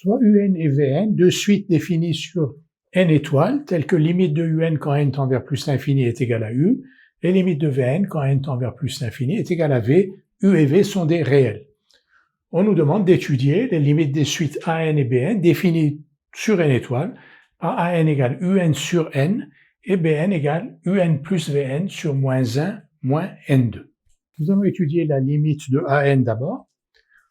soit UN et Vn, deux suites définies sur n étoiles, telles que limite de UN quand n tend vers plus l'infini est égal à U, et limite de Vn quand n tend vers plus l'infini est égal à V. U et V sont des réels. On nous demande d'étudier les limites des suites AN et Bn définies sur n étoiles par AN égale UN sur n et Bn égale UN plus Vn sur moins 1 moins n2. Nous allons étudier la limite de AN d'abord.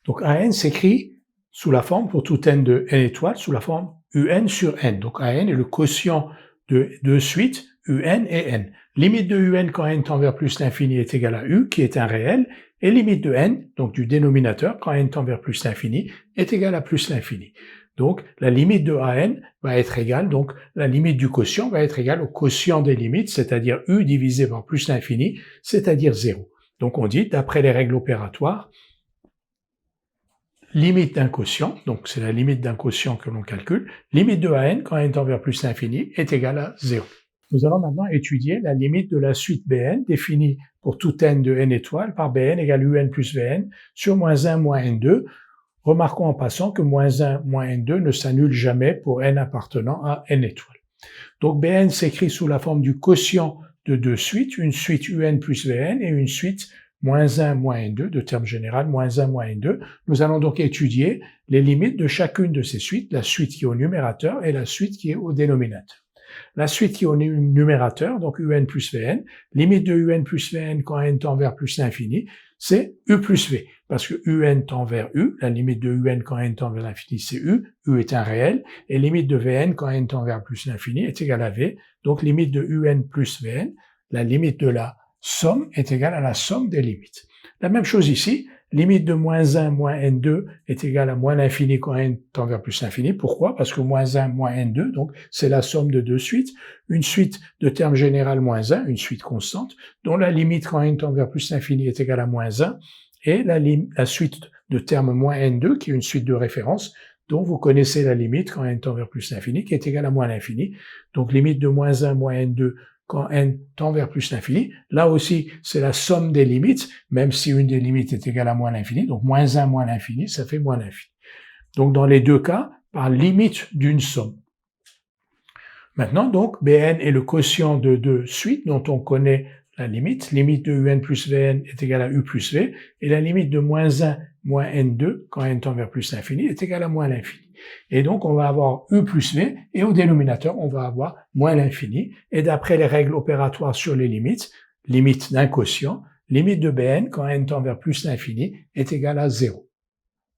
Donc AN s'écrit sous la forme, pour tout n de n étoiles, sous la forme UN sur n. Donc AN est le quotient de deux suites, UN et n. Limite de UN quand n tend vers plus l'infini est égal à U, qui est un réel, et limite de n, donc du dénominateur, quand n tend vers plus l'infini, est égal à plus l'infini. Donc la limite de AN va être égale, donc la limite du quotient va être égale au quotient des limites, c'est-à-dire U divisé par plus l'infini, c'est-à-dire 0. Donc on dit, d'après les règles opératoires, limite d'un quotient, donc c'est la limite d'un quotient que l'on calcule, limite de AN quand n tend vers plus l'infini est égale à 0. Nous allons maintenant étudier la limite de la suite Bn définie pour tout n de n étoiles par Bn égale UN plus Vn sur moins 1 moins n2. Remarquons en passant que moins 1 moins n2 ne s'annule jamais pour n appartenant à n étoiles. Donc Bn s'écrit sous la forme du quotient de deux suites, une suite UN plus Vn et une suite moins 1 moins n2, de terme général, moins 1 moins n2. Nous allons donc étudier les limites de chacune de ces suites, la suite qui est au numérateur et la suite qui est au dénominateur. La suite qui est au numérateur, donc UN plus Vn, limite de UN plus Vn quand n tend vers plus l'infini, c'est U plus V, parce que UN tend vers U, la limite de UN quand n tend vers l'infini c'est U est un réel, et limite de Vn quand n tend vers plus l'infini est égale à V, donc limite de UN plus Vn, la limite de la somme est égale à la somme des limites. La même chose ici, limite de moins 1 moins n2 est égale à moins l'infini quand n tend vers plus l'infini. Pourquoi? Parce que moins 1 moins n2, donc c'est la somme de deux suites. Une suite de terme général moins 1, une suite constante, dont la limite quand n tend vers plus l'infini est égale à moins 1, et la suite de terme moins n2, qui est une suite de référence, dont vous connaissez la limite quand n tend vers plus l'infini, qui est égale à moins l'infini. Donc limite de moins 1 moins n2 quand n tend vers plus l'infini. Là aussi, c'est la somme des limites, même si une des limites est égale à moins l'infini. Donc moins 1 moins l'infini, ça fait moins l'infini. Donc dans les deux cas, par limite d'une somme. Maintenant, donc, Bn est le quotient de deux suites dont on connaît la limite. Limite de Un plus Vn est égale à U plus V. Et la limite de moins 1 moins n2, quand n tend vers plus l'infini, est égale à moins l'infini. Et donc, on va avoir U plus V, et au dénominateur, on va avoir moins l'infini. Et d'après les règles opératoires sur les limites, limite d'un quotient, limite de Bn, quand n tend vers plus l'infini, est égale à 0.